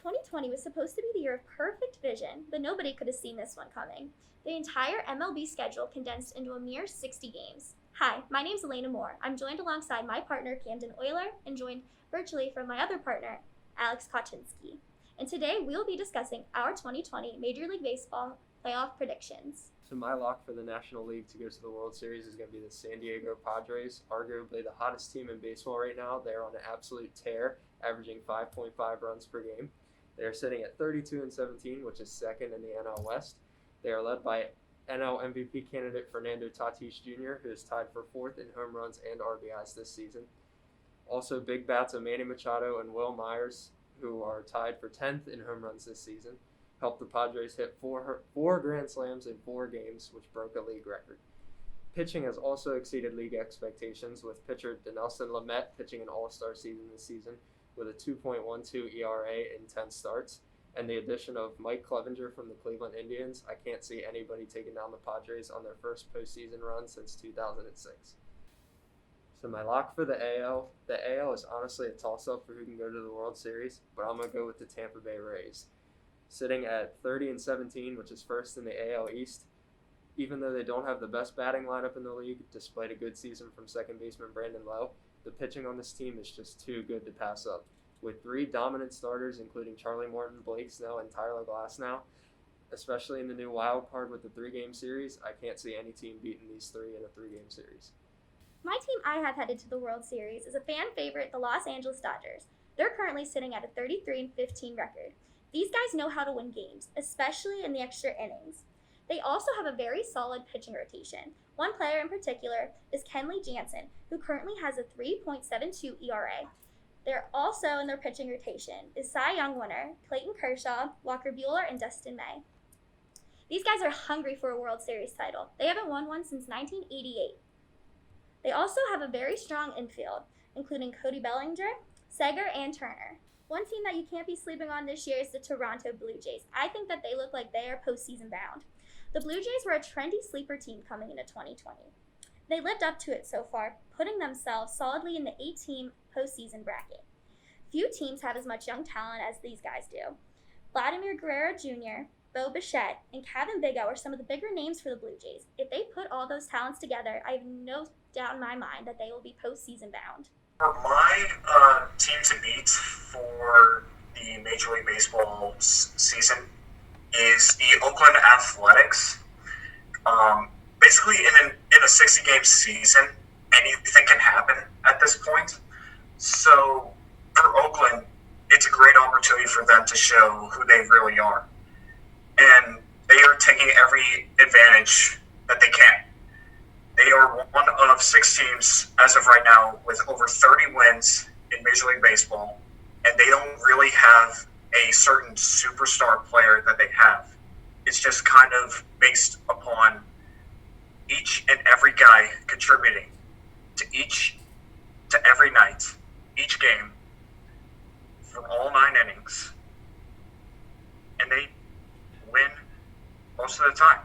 2020 was supposed to be the year of perfect vision, but nobody could have seen this one coming. The entire MLB schedule condensed into a mere 60 games. Hi, my name's Alayna Moore. I'm joined alongside my partner, Camden Oyler, and joined virtually from my other partner, Kocinski. And today we'll be discussing our 2020 Major League Baseball playoff predictions. So my lock for the National League to go to the World Series is going to be the San Diego Padres, arguably the hottest team in baseball right now. They're on an absolute tear, averaging 5.5 runs per game. They are sitting at 32-17, which is second in the NL West. They are led by NL MVP candidate Fernando Tatis Jr., who is tied for fourth in home runs and RBIs this season. Also, big bats of Manny Machado and Will Myers, who are tied for 10th in home runs this season, helped the Padres hit four grand slams in 4 games, which broke a league record. Pitching has also exceeded league expectations, with pitcher Dinelson Lamet pitching an all-star season this season with a 2.12 ERA in 10 starts, and the addition of Mike Clevenger from the Cleveland Indians. I can't see anybody taking down the Padres on their first postseason run since 2006. So my lock for the AL is honestly a toss-up for who can go to the World Series, but I'm going to go with the Tampa Bay Rays. Sitting at 30-17, which is first in the AL East, even though they don't have the best batting lineup in the league, despite a good season from second baseman Brandon Lowe, the pitching on this team is just too good to pass up. With 3 dominant starters, including Charlie Morton, Blake Snell, and Tyler Glasnow, especially in the new wild card with the 3-game series, I can't see any team beating these 3 in a 3-game series. My team I have headed to the World Series is a fan favorite, the Los Angeles Dodgers. They're currently sitting at a 33-15 record. These guys know how to win games, especially in the extra innings. They also have a very solid pitching rotation. One player in particular is Kenley Jansen, who currently has a 3.72 ERA. They're also in their pitching rotation is Cy Young winner Clayton Kershaw, Walker Buehler, and Dustin May. These guys are hungry for a World Series title. They haven't won one since 1988. They also have a very strong infield, including Cody Bellinger, Seager, and Turner. One team that you can't be sleeping on this year is the Toronto Blue Jays. I think that they look like they are postseason bound. The Blue Jays were a trendy sleeper team coming into 2020. They lived up to it so far, putting themselves solidly in the 8-team postseason bracket. Few teams have as much young talent as these guys do. Vladimir Guerrero Jr., Bo Bichette, and Kevin Biggio are some of the bigger names for the Blue Jays. If they put all those talents together, I have no doubt in my mind that they will be postseason bound. For my team to beat for the Major League Baseball season is the Oakland Athletics. Basically, in a 60-game season, anything can happen at this point. So for Oakland, it's a great opportunity for them to show who they really are. And they are taking every advantage that they can. They are one of 6 teams as of right now with over 30 wins in Major League Baseball, and they don't really have a certain superstar player that they have. It's just kind of based upon each and every guy contributing to every night, each game, for all 9 innings, and they win most of the time.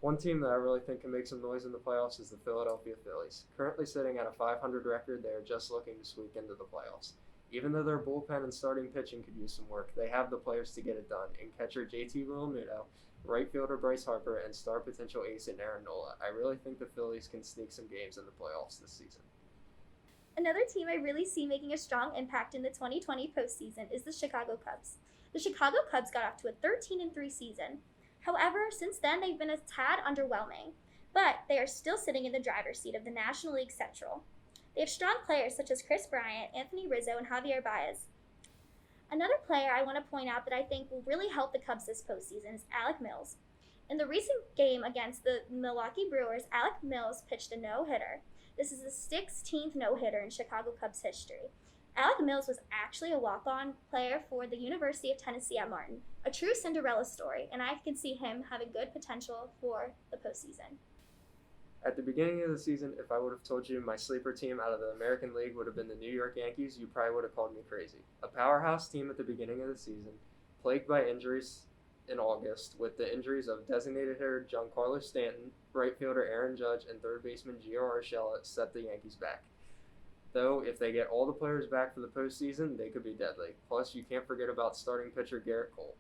One team that I really think can make some noise in the playoffs is the Philadelphia Phillies. Currently sitting at a 500 record, they are just looking to squeak into the playoffs. Even though their bullpen and starting pitching could use some work, they have the players to get it done. In catcher JT Realmuto, right fielder Bryce Harper, and star potential ace in Aaron Nola. I really think the Phillies can sneak some games in the playoffs this season. Another team I really see making a strong impact in the 2020 postseason is the Chicago Cubs. The Chicago Cubs got off to a 13-3 season. However, since then, they've been a tad underwhelming, but they are still sitting in the driver's seat of the National League Central. They have strong players such as Chris Bryant, Anthony Rizzo, and Javier Baez. Another player I want to point out that I think will really help the Cubs this postseason is Alec Mills. In the recent game against the Milwaukee Brewers, Alec Mills pitched a no-hitter. This is the 16th no-hitter in Chicago Cubs history. Alec Mills was actually a walk-on player for the University of Tennessee at Martin, a true Cinderella story, and I can see him having good potential for the postseason. At the beginning of the season, if I would have told you my sleeper team out of the American League would have been the New York Yankees, you probably would have called me crazy. A powerhouse team at the beginning of the season, plagued by injuries in August, with the injuries of designated hitter Giancarlo Stanton, right fielder Aaron Judge, and third baseman Gio Urshela set the Yankees back. Though, if they get all the players back for the postseason, they could be deadly. Plus, you can't forget about starting pitcher Garrett Cole.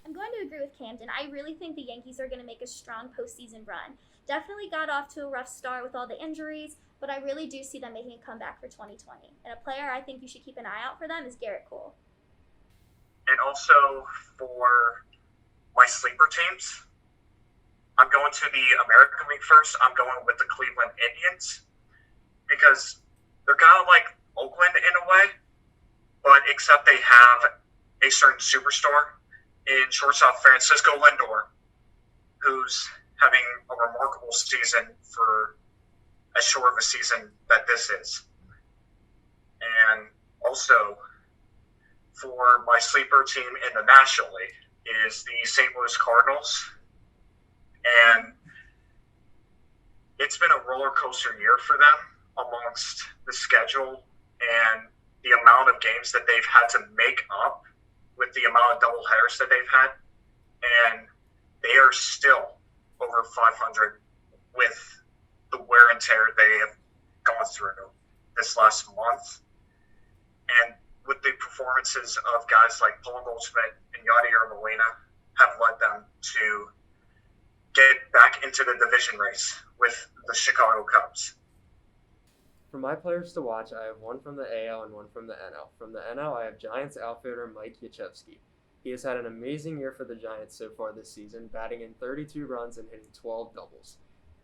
I'm going to agree with Camden. I really think the Yankees are going to make a strong postseason run. Definitely got off to a rough start with all the injuries, but I really do see them making a comeback for 2020. And a player I think you should keep an eye out for them is Garrett Cole. And also for my sleeper teams, I'm going to the American League first. I'm going with the Cleveland Indians because they're kind of like Oakland in a way, but except they have a certain superstar in shortstop Francisco Lindor, who's having a remarkable season for as short of a season that this is. And also for my sleeper team in the National League is the St. Louis Cardinals. And it's been a roller coaster year for them amongst the schedule and the amount of games that they've had to make up with the amount of doubleheaders that they've had. And they are still over 500 with the wear and tear they have gone through this last month. And with the performances of guys like Paul Goldschmidt and Yadier Alayna have led them to get back into the division race with the Chicago Cubs. For my players to watch, I have one from the AL and one from the NL. From the NL, I have Giants outfielder Mike Yashevsky. He has had an amazing year for the Giants so far this season, batting in 32 runs and hitting 12 doubles.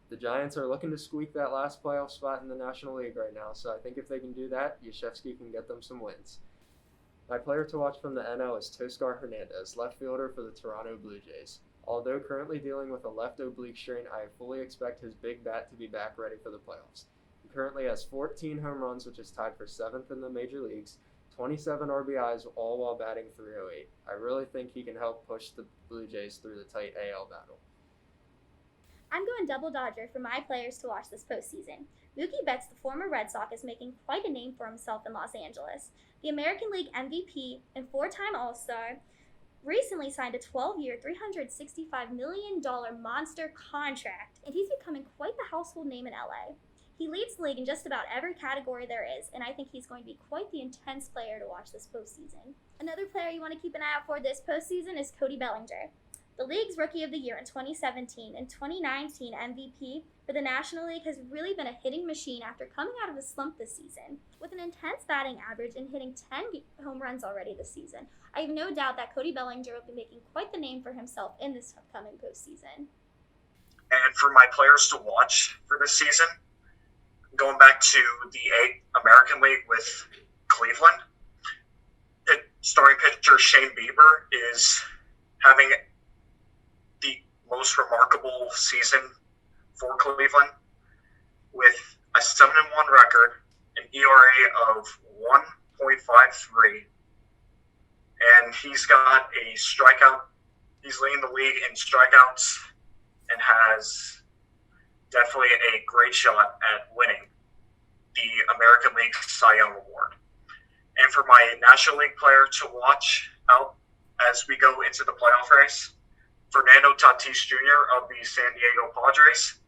The Giants are looking to squeak that last playoff spot in the National League right now, so I think if they can do that, Yashevsky can get them some wins. My player to watch from the NL is Toscar Hernandez, left fielder for the Toronto Blue Jays. Although currently dealing with a left oblique strain, I fully expect his big bat to be back ready for the playoffs. He currently has 14 home runs, which is tied for 7th in the major leagues, 27 RBIs, all while batting .308. I really think he can help push the Blue Jays through the tight AL battle. I'm going double Dodger for my players to watch this postseason. Mookie Betts, the former Red Sox, is making quite a name for himself in Los Angeles. The American League MVP and 4-time All-Star recently signed a 12-year, $365 million monster contract, and he's becoming quite the household name in LA. He leads the league in just about every category there is, and I think he's going to be quite the intense player to watch this postseason. Another player you want to keep an eye out for this postseason is Cody Bellinger. The league's Rookie of the Year in 2017 and 2019 MVP for the National League has really been a hitting machine after coming out of a slump this season. With an intense batting average and hitting 10 home runs already this season, I have no doubt that Cody Bellinger will be making quite the name for himself in this upcoming postseason. And for my players to watch for this season, going back to the American League with Cleveland, starting pitcher Shane Bieber is having the most remarkable season for Cleveland with a 7-1 record, an ERA of 1.53, and he's got a strikeout. He's leading the league in strikeouts and has definitely a great shot at winning the American League Cy Young Award. And for my National League player to watch out as we go into the playoff race, Fernando Tatis Jr. of the San Diego Padres,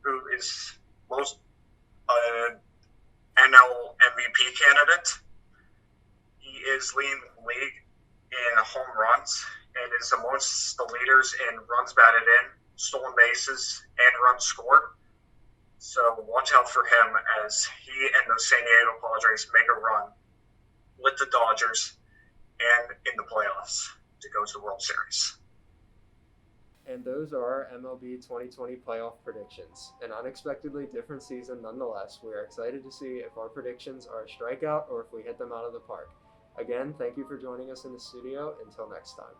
who is most NL MVP candidate. He is leading the league in home runs and is amongst the leaders in runs batted in, stolen bases, and runs scored. So watch out for him as he and the San Diego Padres make a run with the Dodgers and in the playoffs to go to the World Series. And those are our MLB 2020 playoff predictions. An unexpectedly different season nonetheless. We are excited to see if our predictions are a strikeout or if we hit them out of the park. Again, thank you for joining us in the studio. Until next time.